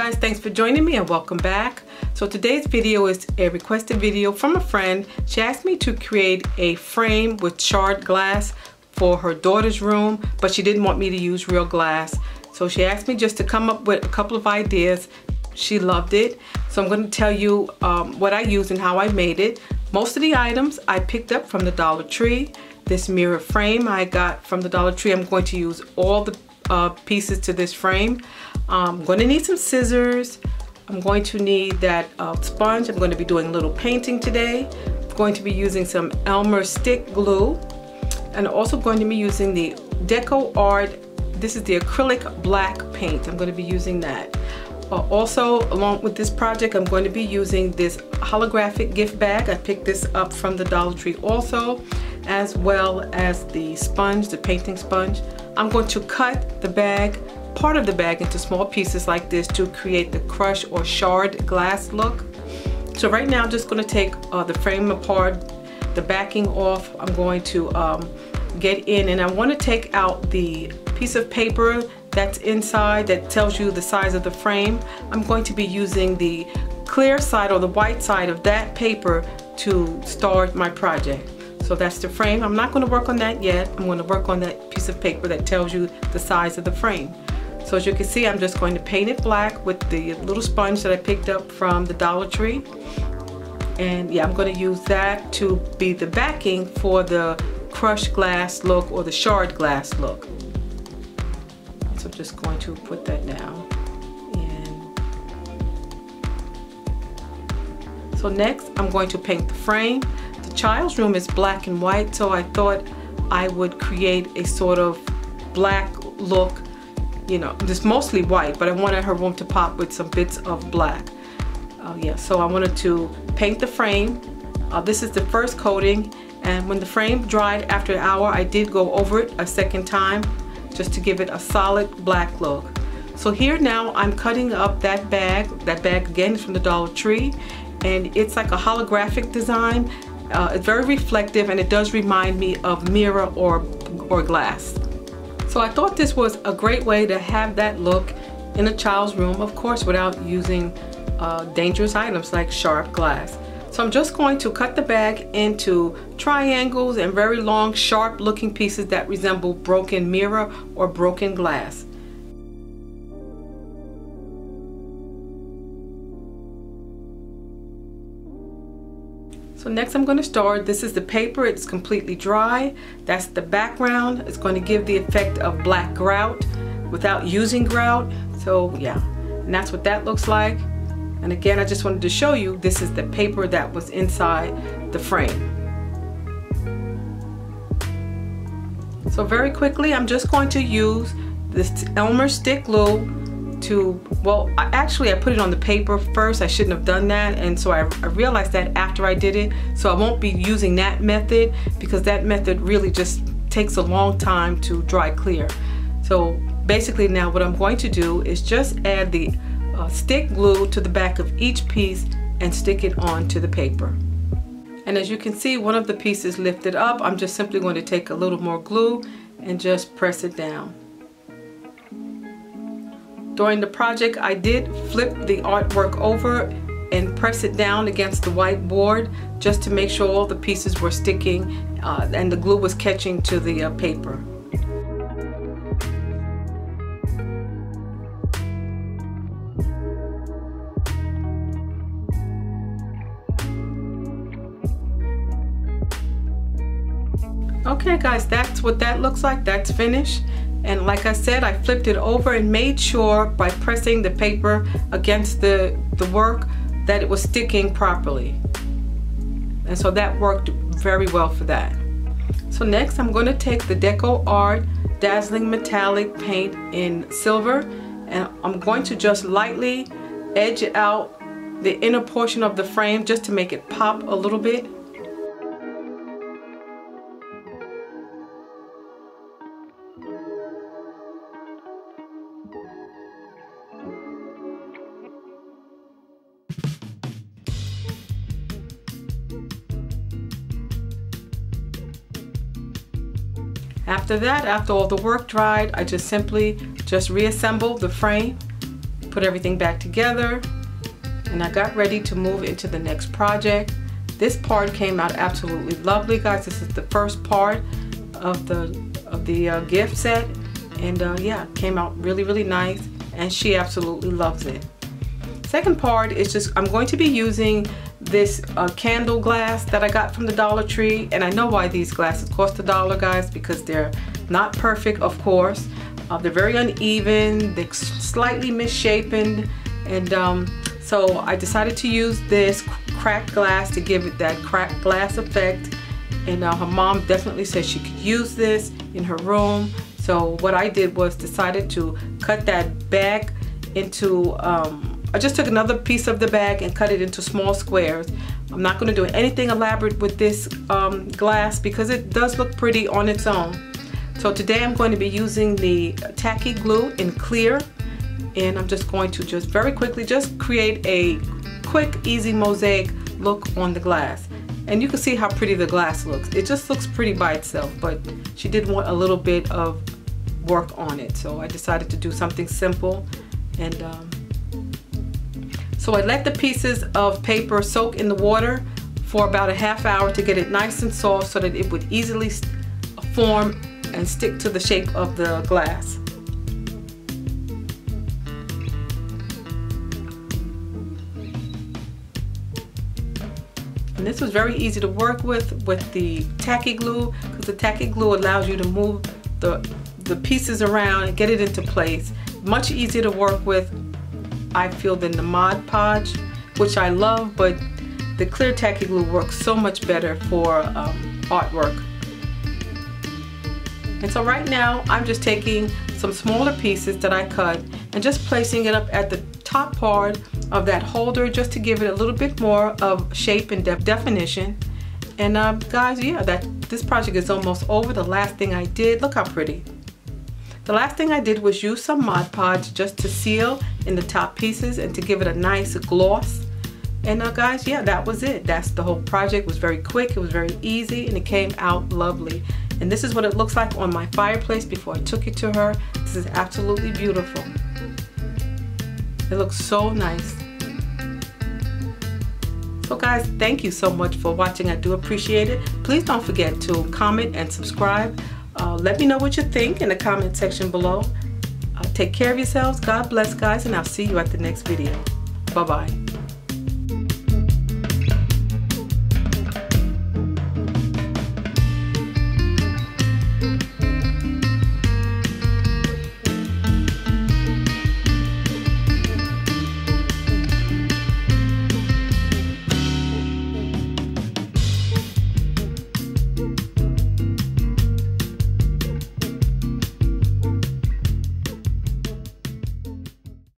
guys, thanks for joining me and welcome back. So today's video is a requested video from a friend. She asked me to create a frame with shard glass for her daughter's room, but she didn't want me to use real glass. So she asked me just to come up with a couple of ideas. She loved it. So I'm going to tell you what I used and how I made it. Most of the items I picked up from the Dollar Tree. This mirror frame I got from the Dollar Tree. I'm going to use all the pieces to this frame. I'm going to need some scissors. I'm going to need that sponge. I'm going to be doing a little painting today. I'm going to be using some Elmer stick glue, and also going to be using the Deco Art. This is the acrylic black paint. I'm going to be using that. Also, along with this project, I'm going to be using this holographic gift bag. I picked this up from the Dollar Tree also, as well as the sponge, the painting sponge. I'm going to cut the bag, part of the bag, into small pieces like this to create the crush or shard glass look. So right now I'm just going to take the frame apart, the backing off. I'm going to get in, and I want to take out the piece of paper that's inside that tells you the size of the frame. I'm going to be using the clear side or the white side of that paper to start my project. So that's the frame. I'm not going to work on that yet. I'm going to work on that piece of paper that tells you the size of the frame. So as you can see, I'm just going to paint it black with the little sponge that I picked up from the Dollar Tree. And yeah, I'm going to use that to be the backing for the crushed glass look or the shard glass look. So I'm just going to put that down. And so next, I'm going to paint the frame. The child's room is black and white, so I thought I would create a sort of black look. You know, just mostly white, but I wanted her room to pop with some bits of black. Yeah, so I wanted to paint the frame. This is the first coating, and when the frame dried after an hour, I did go over it a second time just to give it a solid black look. So here now I'm cutting up that bag. That bag again is from the Dollar Tree, and it's like a holographic design. It's very reflective, and it does remind me of mirror or glass. So I thought this was a great way to have that look in a child's room, of course, without using dangerous items like sharp glass. So I'm just going to cut the bag into triangles and very long, sharp looking pieces that resemble broken mirror or broken glass. So next I'm going to start. This is the paper. It's completely dry. That's the background. It's going to give the effect of black grout without using grout. So yeah, and that's what that looks like. And again, I just wanted to show you this is the paper that was inside the frame. So very quickly, I'm just going to use this Elmer stick glue to, well, actually I put it on the paper first. I shouldn't have done that, and so I realized that after I did it. So I won't be using that method because that method really just takes a long time to dry clear. So basically now what I'm going to do is just add the stick glue to the back of each piece and stick it onto the paper. And as you can see, one of the pieces lifted up. I'm just simply going to take a little more glue and just press it down. During the project, I did flip the artwork over and press it down against the white board just to make sure all the pieces were sticking and the glue was catching to the paper. Okay guys, that's what that looks like. That's finished. And like I said, I flipped it over and made sure by pressing the paper against the work that it was sticking properly. And so that worked very well for that. So next I'm going to take the Deco Art Dazzling metallic paint in silver, and I'm going to just lightly edge out the inner portion of the frame just to make it pop a little bit. After that, after all the work dried, I just simply reassembled the frame, put everything back together, and I got ready to move into the next project. This part came out absolutely lovely, guys. This is the first part of the gift set, and yeah, it came out really nice, and she absolutely loves it. Second part is just, I'm going to be using this candle glass that I got from the Dollar Tree, and I know why these glasses cost $1, guys, because they're not perfect, of course. They're very uneven, they're slightly misshapen, and so I decided to use this cracked glass to give it that cracked glass effect. And her mom definitely said she could use this in her room. So what I did was decided to cut that bag into, I just took another piece of the bag and cut it into small squares. I'm not going to do anything elaborate with this glass because it does look pretty on its own. So today I'm going to be using the Tacky glue in clear, and I'm just going to just very quickly just create a quick, easy mosaic look on the glass. And you can see how pretty the glass looks. It just looks pretty by itself, but she did want a little bit of work on it, so I decided to do something simple. And so I let the pieces of paper soak in the water for about a half hour to get it nice and soft so that it would easily form and stick to the shape of the glass. And this was very easy to work with the Tacky glue, because the Tacky glue allows you to move the pieces around and get it into place. Much easier to work with, I feel, than the Mod Podge, which I love, but the clear Tacky glue works so much better for artwork. And so right now I'm just taking some smaller pieces that I cut and just placing it up at the top part of that holder just to give it a little bit more of shape and definition. And guys, yeah, this project is almost over. The last thing I did, look how pretty. The last thing I did was use some Mod Podge just to seal in the top pieces and to give it a nice gloss. And guys, yeah, that was it. That's the whole project. It was very quick, it was very easy, and it came out lovely. And this is what it looks like on my fireplace before I took it to her. This is absolutely beautiful. It looks so nice. So guys, thank you so much for watching. I do appreciate it. Please don't forget to comment and subscribe. Let me know what you think in the comment section below. Take care of yourselves. God bless, guys, and I'll see you at the next video. Bye-bye.